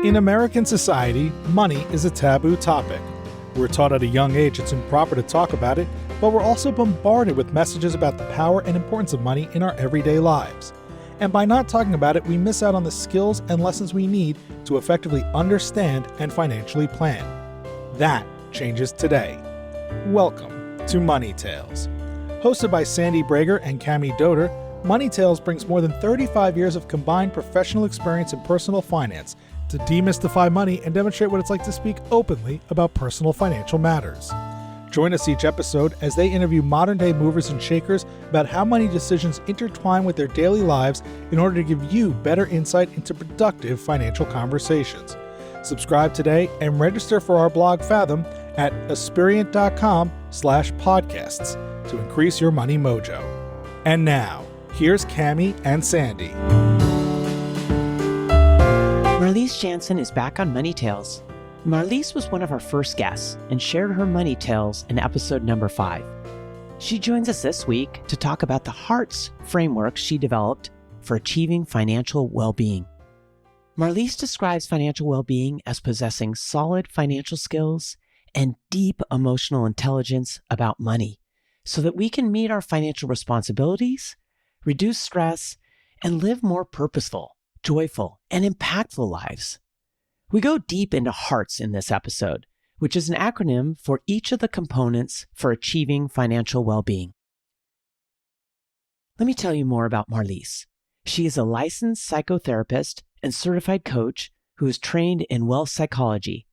In American society, money is a taboo topic. We're taught at a young age it's improper to talk about it, but we're also bombarded with messages about the power and importance of money in our everyday lives. And by not talking about it, we miss out on the skills and lessons we need to effectively understand and financially plan. That changes today. Welcome to Money Tales. Hosted by Sandy Brager and Cami Doder, Money Tales brings more than 35 years of combined professional experience in personal finance to demystify money and demonstrate what it's like to speak openly about personal financial matters. Join us each episode as they interview modern-day movers and shakers about how money decisions intertwine with their daily lives in order to give you better insight into productive financial conversations. Subscribe today and register for our blog Fathom at aspiriant.com/podcasts to increase your money mojo. And now, here's Cami and Sandy. Marlis Jansen is back on Money Tales. Marlis was one of our first guests and shared her Money Tales in episode number 5. She joins us this week to talk about the HEARTS framework she developed for achieving financial well-being. Marlis describes financial well-being as possessing solid financial skills and deep emotional intelligence about money so that we can meet our financial responsibilities, reduce stress, and live more purposeful, joyful, and impactful lives. We go deep into HEARTS in this episode, which is an acronym for each of the components for achieving financial well-being. Let me tell you more about Marlis. She is a licensed psychotherapist and certified coach who is trained in wealth psychology.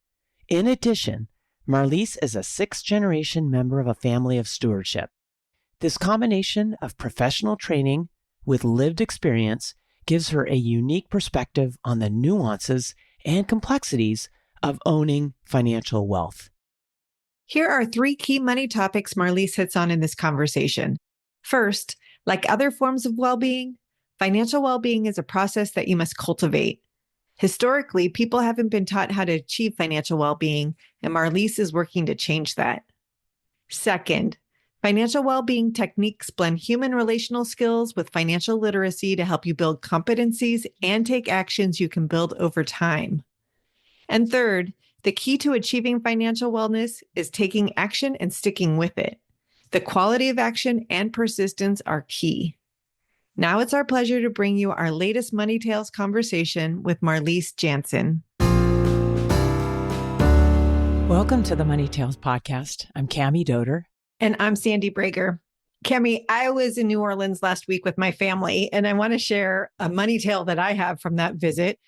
In addition, Marlis is a 6th-generation member of a family of stewardship. This combination of professional training with lived experience gives her a unique perspective on the nuances and complexities of owning financial wealth. Here are 3 key money topics Marlis hits on in this conversation. First, like other forms of well-being, financial well-being is a process that you must cultivate. Historically, people haven't been taught how to achieve financial well-being, and Marlis is working to change that. Second, financial well-being techniques blend human relational skills with financial literacy to help you build competencies and take actions you can build over time. And third, the key to achieving financial wellness is taking action and sticking with it. The quality of action and persistence are key. Now it's our pleasure to bring you our latest Money Tales conversation with Marlis Jansen. Welcome to the Money Tales podcast. I'm Cami Doder. And I'm Sandy Brager. Cami, I was in New Orleans last week with my family, and I want to share a money tale that I have from that visit.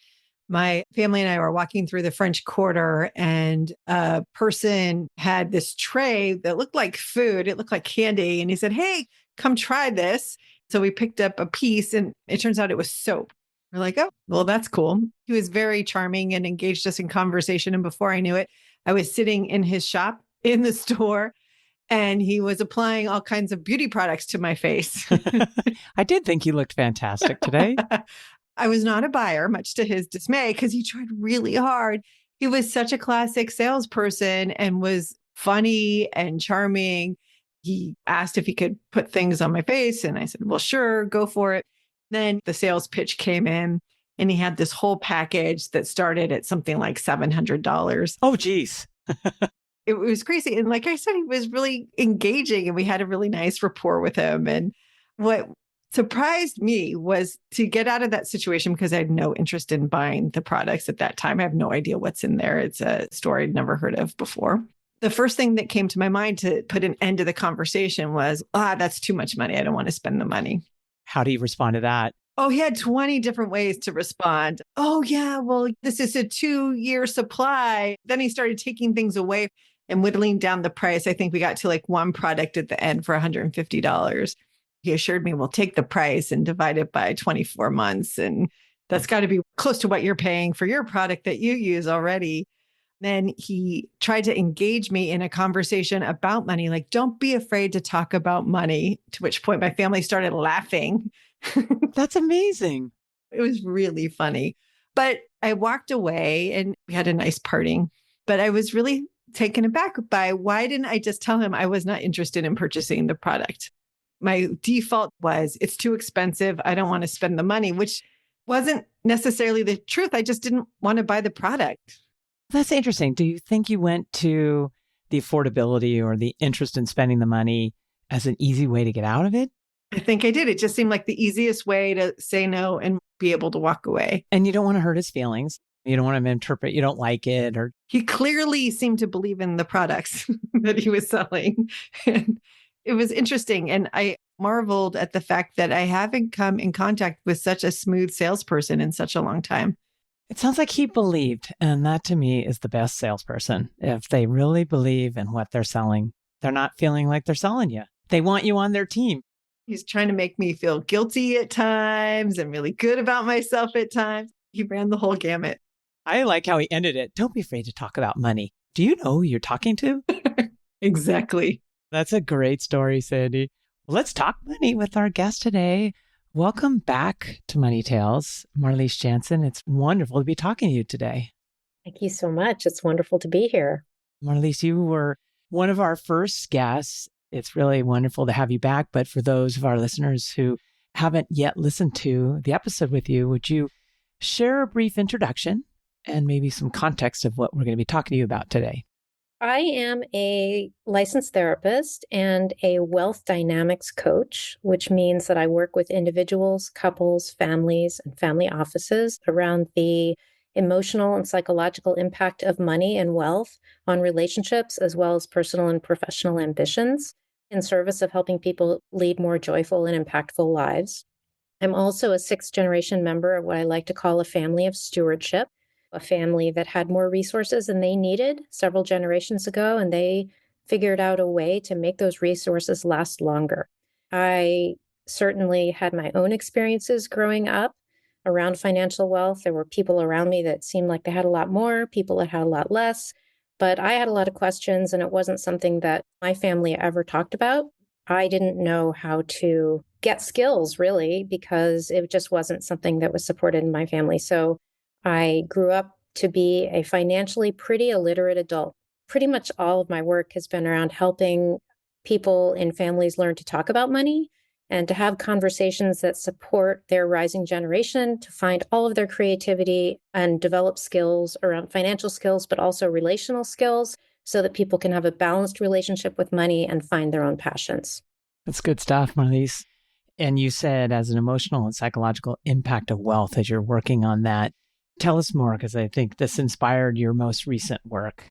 My family and I were walking through the French Quarter, and a person had this tray that looked like food. It looked like candy. And he said, "Hey, come try this." So we picked up a piece, and it turns out it was soap. We're like, "Oh, well, that's cool." He was very charming and engaged us in conversation. And before I knew it, I was sitting in his shop in the store, and he was applying all kinds of beauty products to my face. I did think you looked fantastic today. I was not a buyer, much to his dismay, because he tried really hard. He was such a classic salesperson and was funny and charming. He asked if he could put things on my face, and I said, "Well, sure, go for it." Then the sales pitch came in, and he had this whole package that started at something like $700. Oh, geez. It was crazy. And like I said, he was really engaging, and we had a really nice rapport with him. And what surprised me was to get out of that situation, because I had no interest in buying the products at that time. I have no idea what's in there. It's a store I'd never heard of before. The first thing that came to my mind to put an end to the conversation was, that's too much money. I don't want to spend the money. How do you respond to that? Oh, he had 20 different ways to respond. "Oh, yeah, well, this is a 2-year supply." Then he started taking things away and whittling down the price. I think we got to like one product at the end for $150. He assured me, "We'll take the price and divide it by 24 months. And that's got to be close to what you're paying for your product that you use already." Then he tried to engage me in a conversation about money, like, "Don't be afraid to talk about money," to which point my family started laughing. That's amazing. It was really funny. But I walked away and we had a nice parting. But I was really taken aback by, why didn't I just tell him I was not interested in purchasing the product? My default was, it's too expensive. I don't want to spend the money, which wasn't necessarily the truth. I just didn't want to buy the product. That's interesting. Do you think you went to the affordability or the interest in spending the money as an easy way to get out of it? I think I did. It just seemed like the easiest way to say no and be able to walk away. And you don't want to hurt his feelings. You don't want him to interpret you don't like it, or He clearly seemed to believe in the products that he was selling. And it was interesting. And I marveled at the fact that I haven't come in contact with such a smooth salesperson in such a long time. it sounds like he believed. And that to me is the best salesperson. If they really believe in what they're selling, they're not feeling like they're selling you. They want you on their team. He's trying to make me feel guilty at times and really good about myself at times. He ran the whole gamut. I like how he ended it. Don't be afraid to talk about money. Do you know who you're talking to? Exactly. That's a great story, Sandy. Well, let's talk money with our guest today. Welcome back to Money Tales, Marlis Jansen. It's wonderful to be talking to you today. Thank you so much. It's wonderful to be here. Marlis, you were one of our first guests. It's really wonderful to have you back. But for those of our listeners who haven't yet listened to the episode with you, would you share a brief introduction and maybe some context of what we're going to be talking to you about today? I am a licensed therapist and a wealth dynamics coach, which means that I work with individuals, couples, families, and family offices around the emotional and psychological impact of money and wealth on relationships, as well as personal and professional ambitions, in service of helping people lead more joyful and impactful lives. I'm also a sixth generation member of what I like to call a family of stewardship, a family that had more resources than they needed several generations ago, and they figured out a way to make those resources last longer. I certainly had my own experiences growing up around financial wealth. There were people around me that seemed like they had a lot more, people that had a lot less, but I had a lot of questions, and it wasn't something that my family ever talked about. I didn't know how to get skills, really, because it just wasn't something that was supported in my family. So I grew up to be a financially pretty illiterate adult. Pretty much all of my work has been around helping people in families learn to talk about money and to have conversations that support their rising generation to find all of their creativity and develop skills around financial skills, but also relational skills so that people can have a balanced relationship with money and find their own passions. That's good stuff, Marlis. And you said as an emotional and psychological impact of wealth as you're working on that. Tell us more, because I think this inspired your most recent work.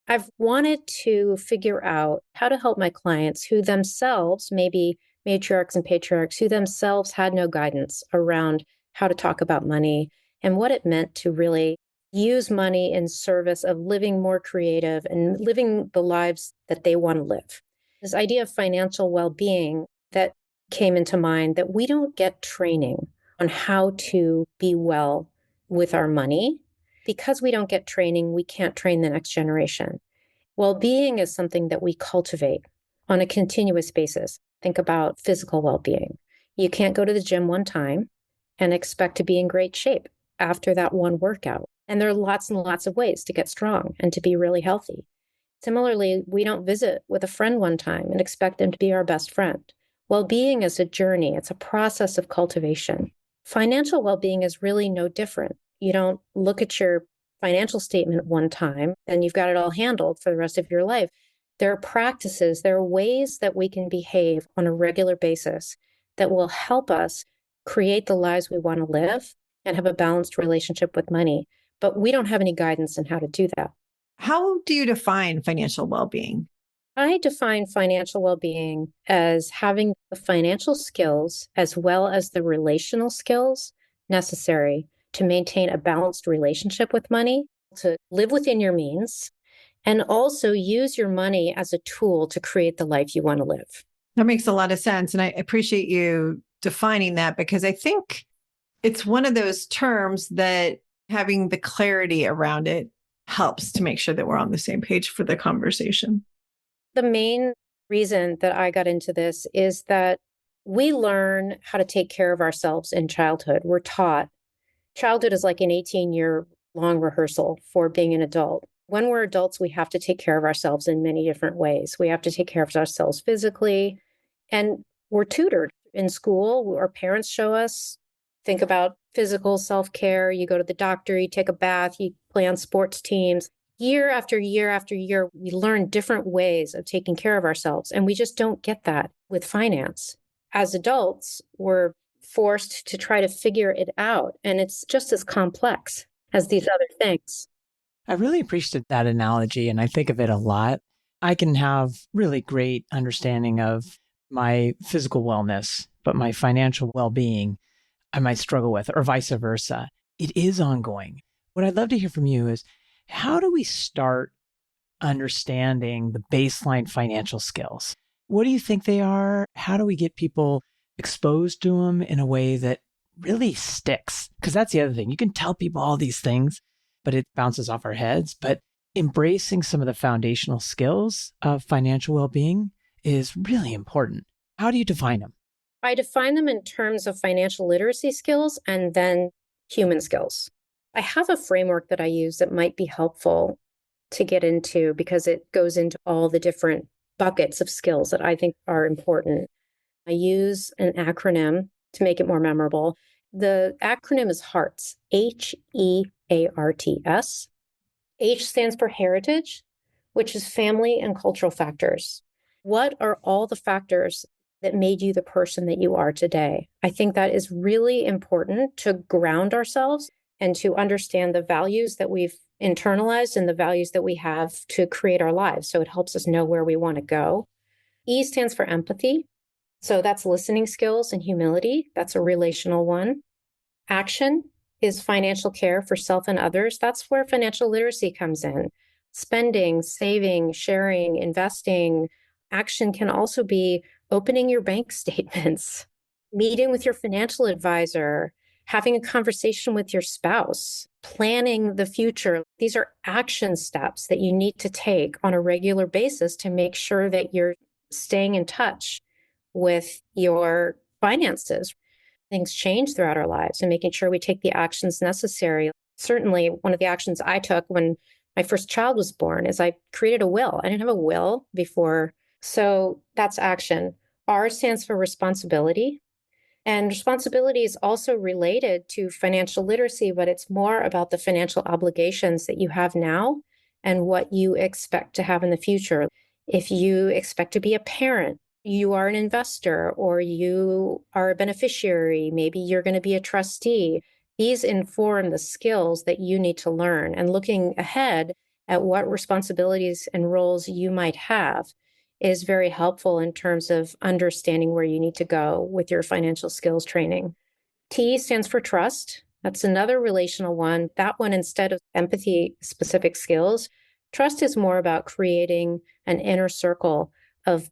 I've wanted to figure out how to help my clients who themselves, maybe matriarchs and patriarchs, who themselves had no guidance around how to talk about money and what it meant to really use money in service of living more creative and living the lives that they want to live. This idea of financial well-being that came into mind, that we don't get training on how to be well with our money. Because we don't get training, we can't train the next generation. Well-being is something that we cultivate on a continuous basis. Think about physical well-being. You can't go to the gym one time and expect to be in great shape after that one workout. And there are lots and lots of ways to get strong and to be really healthy. Similarly, we don't visit with a friend one time and expect them to be our best friend. Well-being is a journey. It's a process of cultivation. Financial well-being is really no different. You don't look at your financial statement one time and you've got it all handled for the rest of your life. There are practices, there are ways that we can behave on a regular basis that will help us create the lives we want to live and have a balanced relationship with money. But we don't have any guidance on how to do that. How do you define financial well-being? I define financial well-being as having the financial skills as well as the relational skills necessary to maintain a balanced relationship with money, to live within your means, and also use your money as a tool to create the life you want to live. That makes a lot of sense. And I appreciate you defining that, because I think it's one of those terms that having the clarity around it helps to make sure that we're on the same page for the conversation. The main reason that I got into this is that we learn how to take care of ourselves in childhood. We're taught. Childhood is like an 18-year-long rehearsal for being an adult. When we're adults, we have to take care of ourselves in many different ways. We have to take care of ourselves physically, and we're tutored in school. Our parents show us Think about physical self-care. You go to the doctor, you take a bath, you play on sports teams. Year after year after year, we learn different ways of taking care of ourselves. And we just don't get that with finance. As adults, we're forced to try to figure it out. And it's just as complex as these other things. I really appreciate that analogy, and I think of it a lot. I can have really great understanding of my physical wellness, but my financial well-being I might struggle with, or vice versa. It is ongoing. What I'd love to hear from you is, how do we start understanding the baseline financial skills? What do you think they are? How do we get people exposed to them in a way that really sticks? Because that's the other thing. You can tell people all these things, but it bounces off our heads. But embracing some of the foundational skills of financial well-being is really important. How do you define them? I define them in terms of financial literacy skills and then human skills. I have a framework that I use that might be helpful to get into because it goes into all the different buckets of skills that I think are important. I use an acronym to make it more memorable. The acronym is HEARTS, HEARTS. H stands for heritage, which is family and cultural factors. What are all the factors that made you the person that you are today? I think that is really important to ground ourselves and to understand the values that we've internalized and the values that we have to create our lives. So it helps us know where we want to go. E stands for empathy. So that's listening skills and humility. That's a relational one. Action is financial care for self and others. That's where financial literacy comes in. Spending, saving, sharing, investing. Action can also be opening your bank statements, meeting with your financial advisor, having a conversation with your spouse, planning the future. These are action steps that you need to take on a regular basis to make sure that you're staying in touch with your finances. Things change throughout our lives and making sure we take the actions necessary. Certainly, one of the actions I took when my first child was born is I created a will. I didn't have a will before. So that's action. R stands for responsibility. And responsibility is also related to financial literacy, but it's more about the financial obligations that you have now and what you expect to have in the future. If you expect to be a parent, you are an investor, or you are a beneficiary, maybe you're going to be a trustee. These inform the skills that you need to learn, and looking ahead at what responsibilities and roles you might have is very helpful in terms of understanding where you need to go with your financial skills training. T stands for trust. That's another relational one. That one, instead of empathy specific skills, trust is more about creating an inner circle of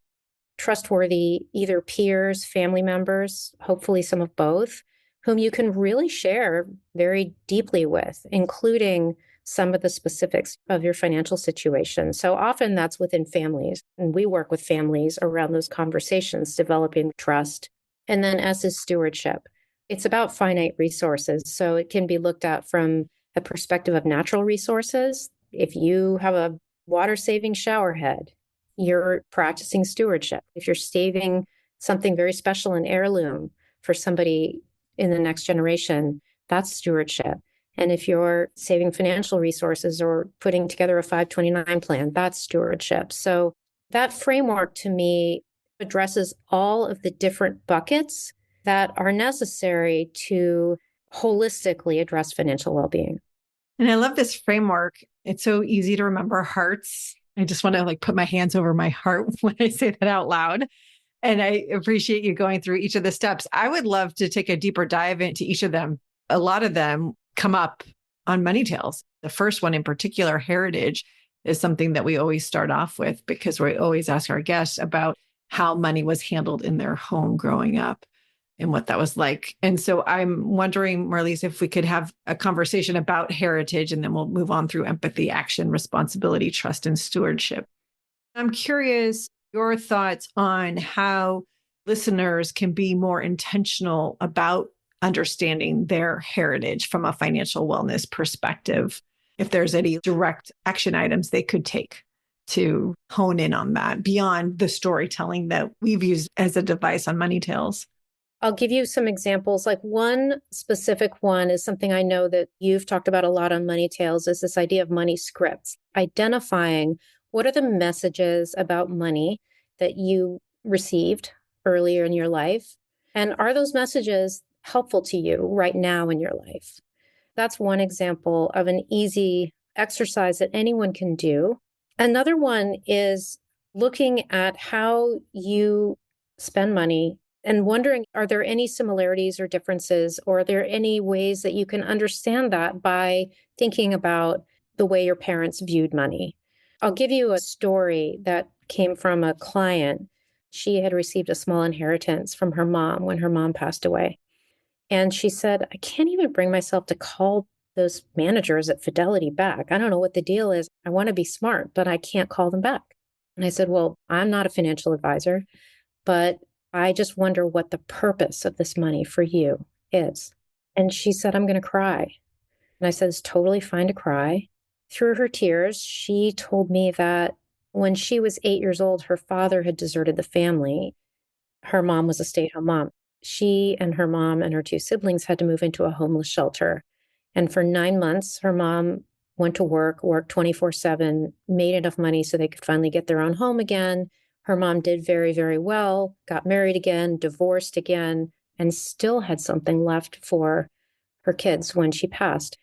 trustworthy, either peers, family members, hopefully some of both, whom you can really share very deeply with, including some of the specifics of your financial situation. So often that's within families, and we work with families around those conversations, developing trust. And then S is stewardship. It's about finite resources. So it can be looked at from a perspective of natural resources. If you have a water-saving shower head, you're practicing stewardship. If you're saving something very special, an heirloom for somebody in the next generation, that's stewardship. And if you're saving financial resources or putting together a 529 plan, that's stewardship. So that framework to me addresses all of the different buckets that are necessary to holistically address financial well-being. And I love this framework. It's so easy to remember hearts. I just want to put my hands over my heart when I say that out loud. And I appreciate you going through each of the steps. I would love to take a deeper dive into each of them. A lot of them come up on Money Tales. The first one in particular, heritage, is something that we always start off with because we always ask our guests about how money was handled in their home growing up and what that was like. And so I'm wondering, Marlis, if we could have a conversation about heritage, and then we'll move on through empathy, action, responsibility, trust, and stewardship. I'm curious your thoughts on how listeners can be more intentional about understanding their heritage from a financial wellness perspective. If there's any direct action items they could take to hone in on that beyond the storytelling that we've used as a device on Money Tales. I'll give you some examples. Like one specific one is something I know that you've talked about a lot on Money Tales is this idea of money scripts, identifying what are the messages about money that you received earlier in your life? And are those messages helpful to you right now in your life? That's one example of an easy exercise that anyone can do. Another one is looking at how you spend money and wondering, are there any similarities or differences, or are there any ways that you can understand that by thinking about the way your parents viewed money? I'll give you a story that came from a client. She had received a small inheritance from her mom when her mom passed away. And she said, I can't even bring myself to call those managers at Fidelity back. I don't know what the deal is. I want to be smart, but I can't call them back. And I said, well, I'm not a financial advisor, but I just wonder what the purpose of this money for you is. And she said, I'm going to cry. And I said, it's totally fine to cry. Through her tears, she told me that when she was 8 years old, her father had deserted the family. Her mom was a stay-at-home mom. She and her mom and her two siblings had to move into a homeless shelter. And for 9 months, her mom went to worked 24/7, made enough money so they could finally get their own home again. Her mom did very, very well, got married again, divorced again, and still had something left for her kids when she passed.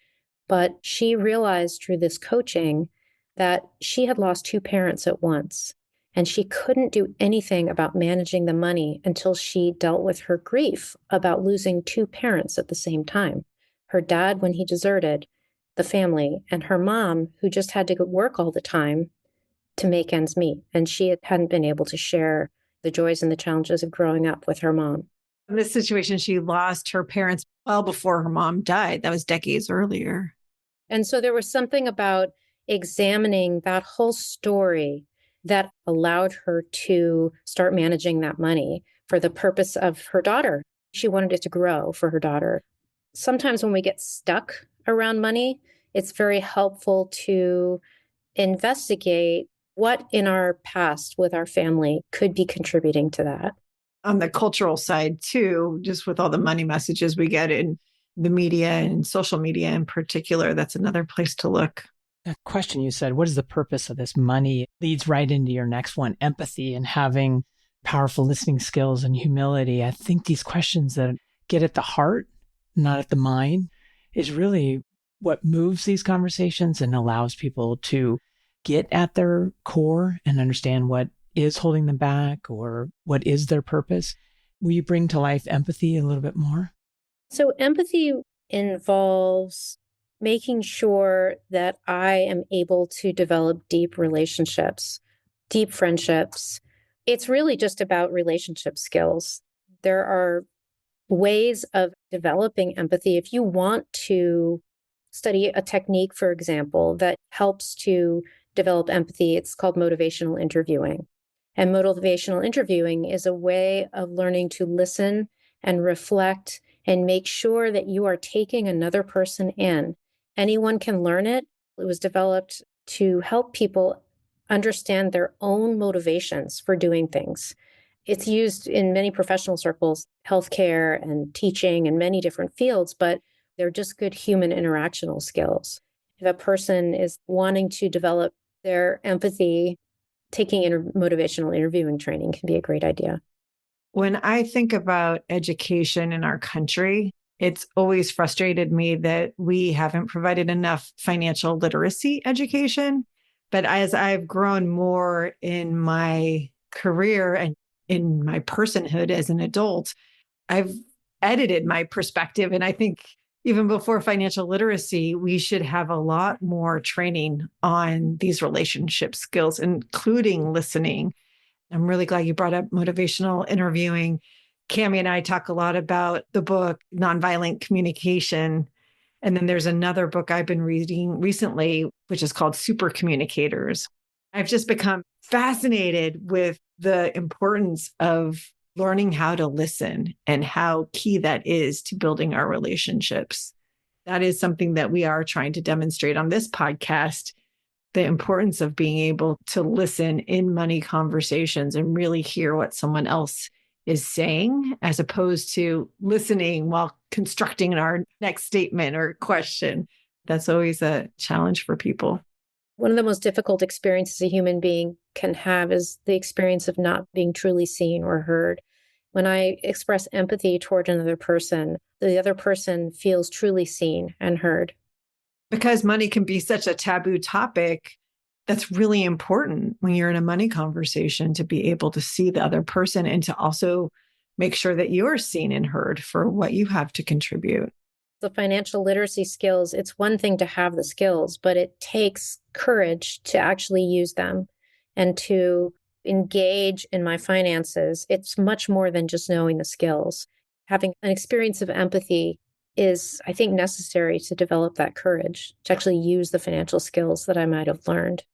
But she realized through this coaching that she had lost two parents at once. And she couldn't do anything about managing the money until she dealt with her grief about losing two parents at the same time. Her dad, when he deserted the family, and her mom, who just had to go work all the time to make ends meet. And she hadn't been able to share the joys and the challenges of growing up with her mom. In this situation, she lost her parents well before her mom died. That was decades earlier. And so there was something about examining that whole story that allowed her to start managing that money for the purpose of her daughter. She wanted it to grow for her daughter. Sometimes when we get stuck around money, it's very helpful to investigate what in our past with our family could be contributing to that. On the cultural side, too, just with all the money messages we get in the media and social media in particular, that's another place to look. That question you said, what is the purpose of this money, leads right into your next one, empathy and having powerful listening skills and humility. I think these questions that get at the heart, not at the mind, is really what moves these conversations and allows people to get at their core and understand what is holding them back or what is their purpose. Will you bring to life empathy a little bit more? So empathy involves making sure that I am able to develop deep relationships, deep friendships. It's really just about relationship skills. There are ways of developing empathy. If you want to study a technique, for example, that helps to develop empathy, it's called motivational interviewing. And motivational interviewing is a way of learning to listen and reflect and make sure that you are taking another person in. Anyone can learn it. It was developed to help people understand their own motivations for doing things. It's used in many professional circles, healthcare and teaching and many different fields, but they're just good human interactional skills. If a person is wanting to develop their empathy, taking motivational interviewing training can be a great idea. When I think about education in our country, it's always frustrated me that we haven't provided enough financial literacy education. But as I've grown more in my career and in my personhood as an adult, I've edited my perspective. And I think even before financial literacy, we should have a lot more training on these relationship skills, including listening. I'm really glad you brought up motivational interviewing. Cami and I talk a lot about the book, Nonviolent Communication. And then there's another book I've been reading recently, which is called Super Communicators. I've just become fascinated with the importance of learning how to listen and how key that is to building our relationships. That is something that we are trying to demonstrate on this podcast, the importance of being able to listen in money conversations and really hear what someone else is saying, as opposed to listening while constructing our next statement or question. That's always a challenge for people. One of the most difficult experiences a human being can have is the experience of not being truly seen or heard. When I express empathy toward another person, the other person feels truly seen and heard. Because money can be such a taboo topic, that's really important when you're in a money conversation to be able to see the other person and to also make sure that you're seen and heard for what you have to contribute. The financial literacy skills, it's one thing to have the skills, but it takes courage to actually use them and to engage in my finances. It's much more than just knowing the skills. Having an experience of empathy is, I think, necessary to develop that courage to actually use the financial skills that I might have learned.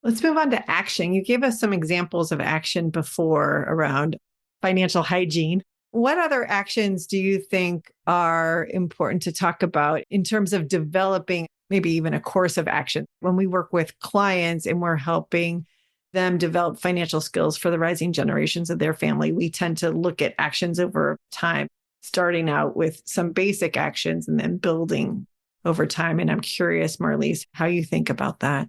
Let's move on to action. You gave us some examples of action before around financial hygiene. What other actions do you think are important to talk about in terms of developing maybe even a course of action? When we work with clients and we're helping them develop financial skills for the rising generations of their family, we tend to look at actions over time, starting out with some basic actions and then building over time. And I'm curious, Marlis, how you think about that.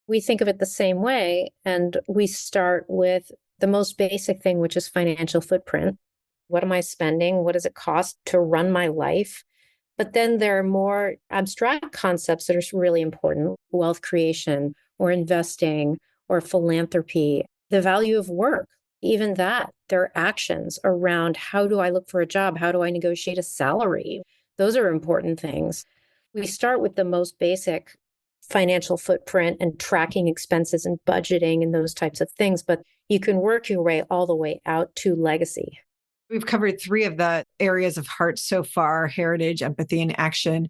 We think of it the same way, and we start with the most basic thing, which is financial footprint. What am I spending? What does it cost to run my life? But then there are more abstract concepts that are really important: wealth creation or investing or philanthropy, the value of work. Even that, there are actions around how do I look for a job? How do I negotiate a salary? Those are important things. We start with the most basic financial footprint and tracking expenses and budgeting and those types of things, but you can work your way all the way out to legacy. We've covered three of the areas of heart so far: heritage, empathy, and action.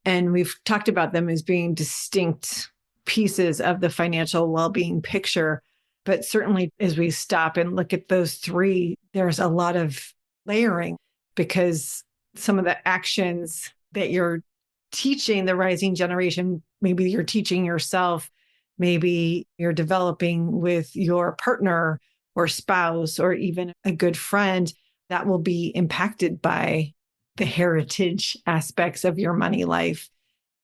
And we've talked about them as being distinct pieces of the financial well-being picture. But certainly as we stop and look at those three, there's a lot of layering, because some of the actions that you're teaching the rising generation, maybe you're teaching yourself, maybe you're developing with your partner or spouse or even a good friend, that will be impacted by the heritage aspects of your money life,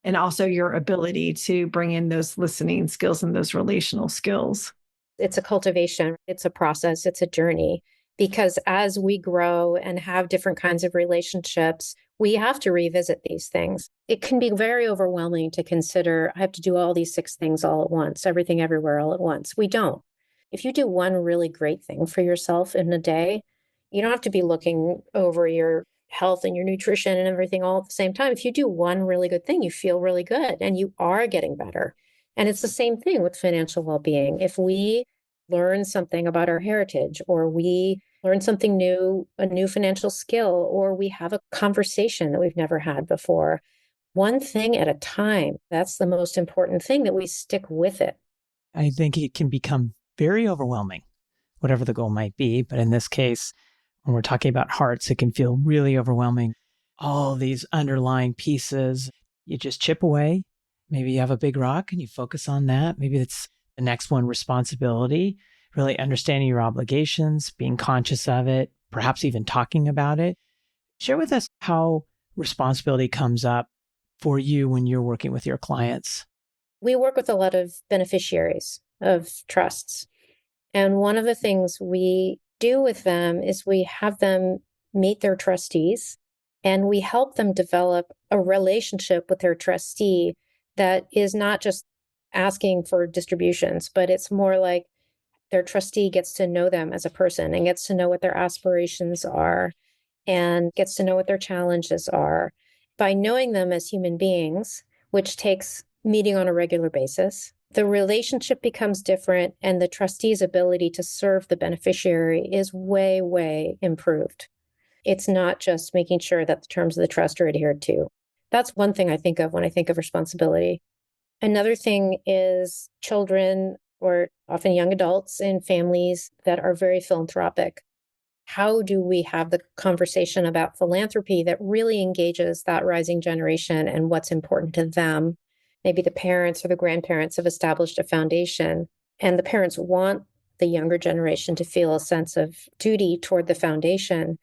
and also your ability to bring in those listening skills and those relational skills. It's a cultivation, it's a process, it's a journey, because as we grow and have different kinds of relationships, we have to revisit these things. It can be very overwhelming to consider, I have to do all these 6 things all at once, everything everywhere all at once. We don't. If you do one really great thing for yourself in a day, you don't have to be looking over your health and your nutrition and everything all at the same time. If you do one really good thing, you feel really good and you are getting better. And it's the same thing with financial well-being. If we learn something about our heritage, or we learn something new, a new financial skill, or we have a conversation that we've never had before, one thing at a time, that's the most important thing, that we stick with it. I think it can become very overwhelming, whatever the goal might be. But in this case, when we're talking about hearts, it can feel really overwhelming. All these underlying pieces, you just chip away. Maybe you have a big rock and you focus on that. Maybe it's the next one, responsibility, really understanding your obligations, being conscious of it, perhaps even talking about it. Share with us how responsibility comes up for you when you're working with your clients. We work with a lot of beneficiaries of trusts. And one of the things we do with them is we have them meet their trustees, and we help them develop a relationship with their trustee that is not just asking for distributions, but it's more like their trustee gets to know them as a person and gets to know what their aspirations are and gets to know what their challenges are. By knowing them as human beings, which takes meeting on a regular basis, the relationship becomes different, and the trustee's ability to serve the beneficiary is way, way improved. It's not just making sure that the terms of the trust are adhered to. That's one thing I think of when I think of responsibility. Another thing is children, or often young adults in families that are very philanthropic. How do we have the conversation about philanthropy that really engages that rising generation and what's important to them? Maybe the parents or the grandparents have established a foundation, and the parents want the younger generation to feel a sense of duty toward the foundation,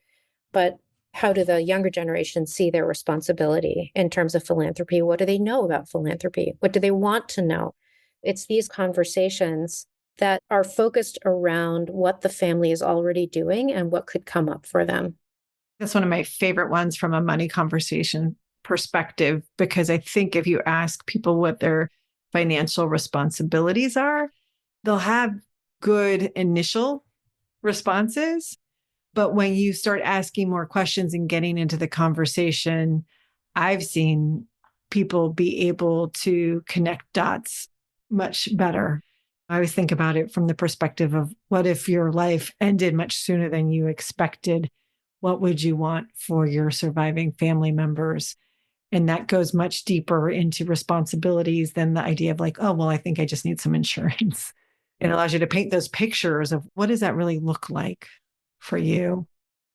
but how do the younger generation see their responsibility in terms of philanthropy? What do they know about philanthropy? What do they want to know? It's these conversations that are focused around what the family is already doing and what could come up for them. That's one of my favorite ones from a money conversation perspective, because I think if you ask people what their financial responsibilities are, they'll have good initial responses. But when you start asking more questions and getting into the conversation, I've seen people be able to connect dots much better. I always think about it from the perspective of what if your life ended much sooner than you expected? What would you want for your surviving family members? And that goes much deeper into responsibilities than the idea of like, oh, well, I think I just need some insurance. It allows you to paint those pictures of what does that really look like for you?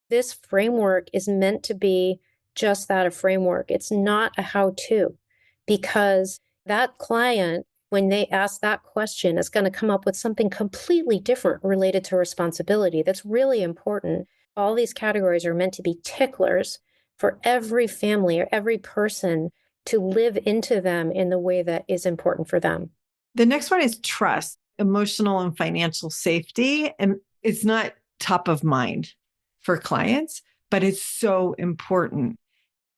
This framework is meant to be just that, a framework. It's not a how-to, because that client, when they ask that question, is going to come up with something completely different related to responsibility. That's really important. All these categories are meant to be ticklers for every family or every person to live into them in the way that is important for them. The next one is trust, emotional and financial safety. And it's not top of mind for clients, but it's so important.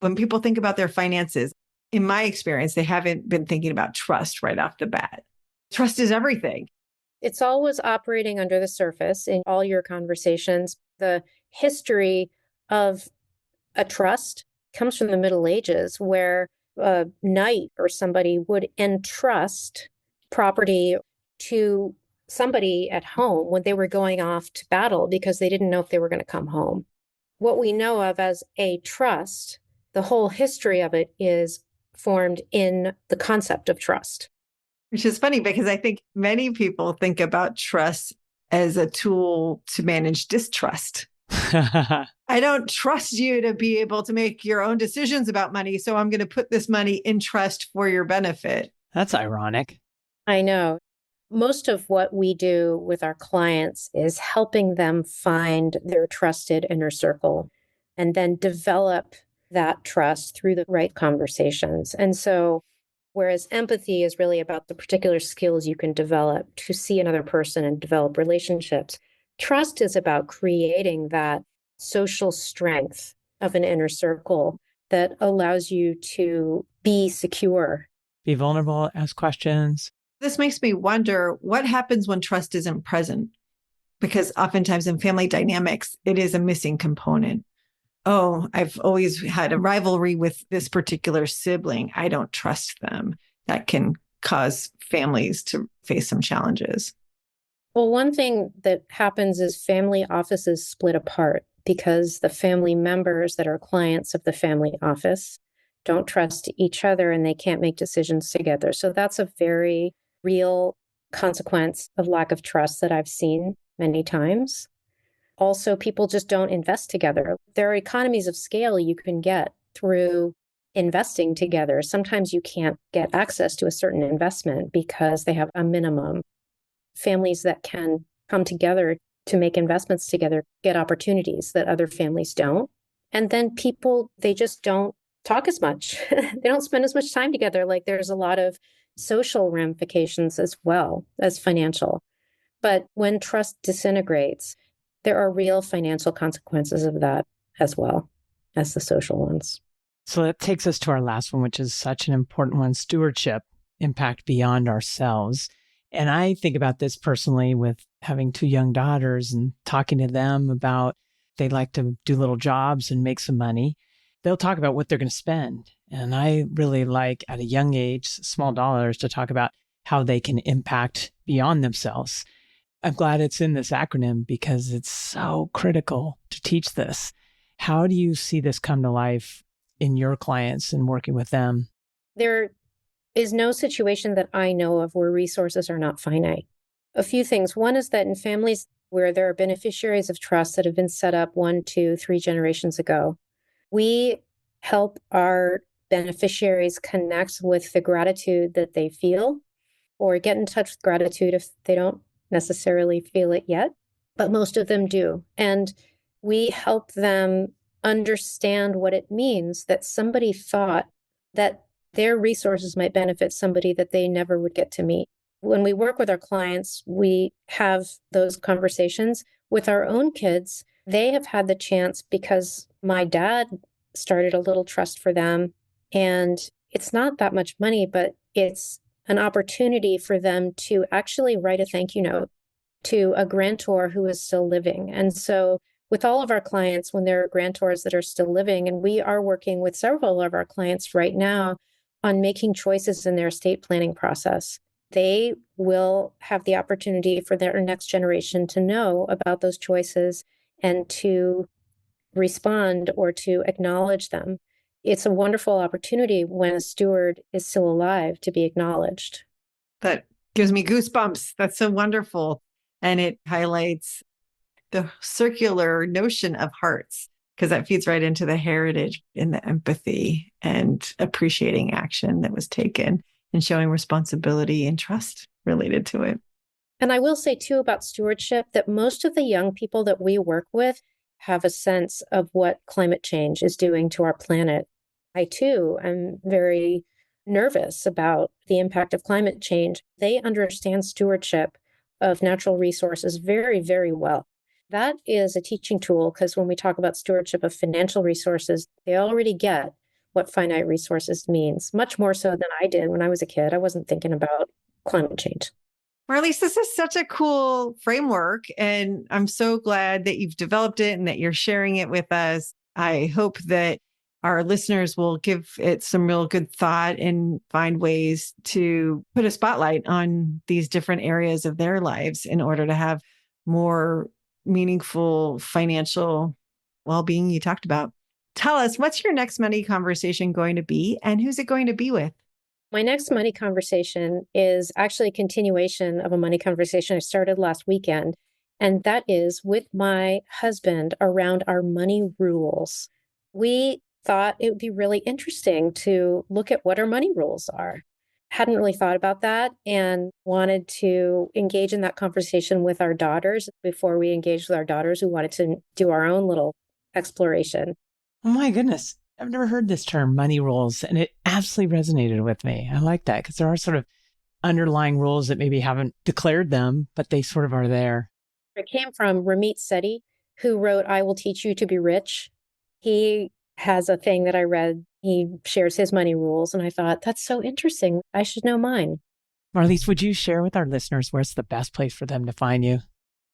When people think about their finances, in my experience, they haven't been thinking about trust right off the bat. Trust is everything. It's always operating under the surface in all your conversations. The history of a trust comes from the Middle Ages, where a knight or somebody would entrust property to somebody at home when they were going off to battle because they didn't know if they were going to come home. What we know of as a trust, the whole history of it is formed in the concept of trust. Which is funny because I think many people think about trust as a tool to manage distrust. I don't trust you to be able to make your own decisions about money, so I'm going to put this money in trust for your benefit. That's ironic. I know. Most of what we do with our clients is helping them find their trusted inner circle and then develop that trust through the right conversations. And so, whereas empathy is really about the particular skills you can develop to see another person and develop relationships, trust is about creating that social strength of an inner circle that allows you to be secure. Be vulnerable, ask questions. This makes me wonder what happens when trust isn't present, because oftentimes in family dynamics, it is a missing component. Oh, I've always had a rivalry with this particular sibling. I don't trust them. That can cause families to face some challenges. Well, one thing that happens is family offices split apart because the family members that are clients of the family office don't trust each other and they can't make decisions together. So that's a very real consequence of lack of trust that I've seen many times. Also, people just don't invest together. There are economies of scale you can get through investing together. Sometimes you can't get access to a certain investment because they have a minimum. Families that can come together to make investments together get opportunities that other families don't. And then people, they just don't talk as much. They don't spend as much time together. Like there's a lot of social ramifications as well as financial. But when trust disintegrates, there are real financial consequences of that as well as the social ones. So that takes us to our last one, which is such an important one, stewardship, impact beyond ourselves. And I think about this personally with having two young daughters and talking to them about they like to do little jobs and make some money. They'll talk about what they're going to spend. And I really like at a young age, small dollars, to talk about how they can impact beyond themselves. I'm glad it's in this acronym because it's so critical to teach this. How do you see this come to life in your clients and working with them? There is no situation that I know of where resources are not finite. A few things. One is that in families where there are beneficiaries of trust that have been set up 1, 2, 3 generations ago, we help our beneficiaries connect with the gratitude that they feel or get in touch with gratitude if they don't necessarily feel it yet, but most of them do. And we help them understand what it means that somebody thought that their resources might benefit somebody that they never would get to meet. When we work with our clients, we have those conversations with our own kids. They have had the chance because my dad started a little trust for them. And it's not that much money, but it's an opportunity for them to actually write a thank you note to a grantor who is still living. And so with all of our clients, when there are grantors that are still living, and we are working with several of our clients right now on making choices in their estate planning process, they will have the opportunity for their next generation to know about those choices and to respond or to acknowledge them. It's a wonderful opportunity when a steward is still alive to be acknowledged. That gives me goosebumps. That's so wonderful. And it highlights the circular notion of hearts, because that feeds right into the heritage and the empathy and appreciating action that was taken and showing responsibility and trust related to it. And I will say too about stewardship that most of the young people that we work with have a sense of what climate change is doing to our planet. I too am very nervous about the impact of climate change. They understand stewardship of natural resources very, very well. That is a teaching tool because when we talk about stewardship of financial resources, they already get what finite resources means, much more so than I did when I was a kid. I wasn't thinking about climate change. Marlis, this is such a cool framework, and I'm so glad that you've developed it and that you're sharing it with us. I hope that our listeners will give it some real good thought and find ways to put a spotlight on these different areas of their lives in order to have more meaningful financial well-being you talked about. Tell us, what's your next money conversation going to be, and who's it going to be with? My next money conversation is actually a continuation of a money conversation I started last weekend, and that is with my husband around our money rules. We thought it would be really interesting to look at what our money rules are. Hadn't really thought about that and wanted to engage in that conversation with our daughters before we engaged with our daughters who wanted to do our own little exploration. Oh my goodness. I've never heard this term, money rules, and it absolutely resonated with me. I like that because there are sort of underlying rules that maybe haven't declared them, but they sort of are there. It came from Ramit Sethi, who wrote, I Will Teach You to Be Rich. He has a thing that I read. He shares his money rules, and I thought, that's so interesting. I should know mine. Marlis, would you share with our listeners where's the best place for them to find you?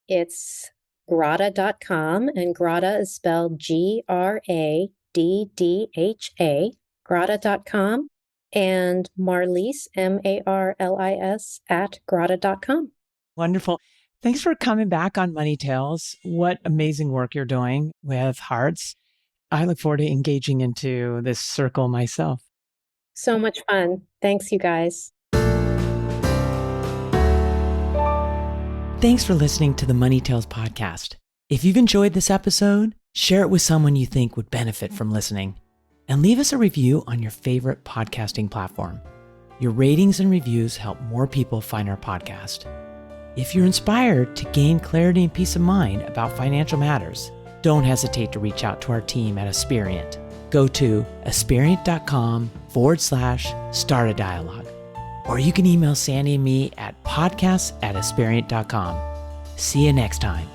It's Graddha.com, and Graddha is spelled Graddha, Graddha.com, and Marlis, Marlis, at Graddha.com. Wonderful. Thanks for coming back on Money Tales. What amazing work you're doing with hearts. I look forward to engaging into this circle myself. So much fun. Thanks, you guys. Thanks for listening to the Money Tales podcast. If you've enjoyed this episode, share it with someone you think would benefit from listening. And leave us a review on your favorite podcasting platform. Your ratings and reviews help more people find our podcast. If you're inspired to gain clarity and peace of mind about financial matters, don't hesitate to reach out to our team at Asperient. Go to asperient.com/start a dialogue. Or you can email Sandy and me at podcasts@asperient.com. See you next time.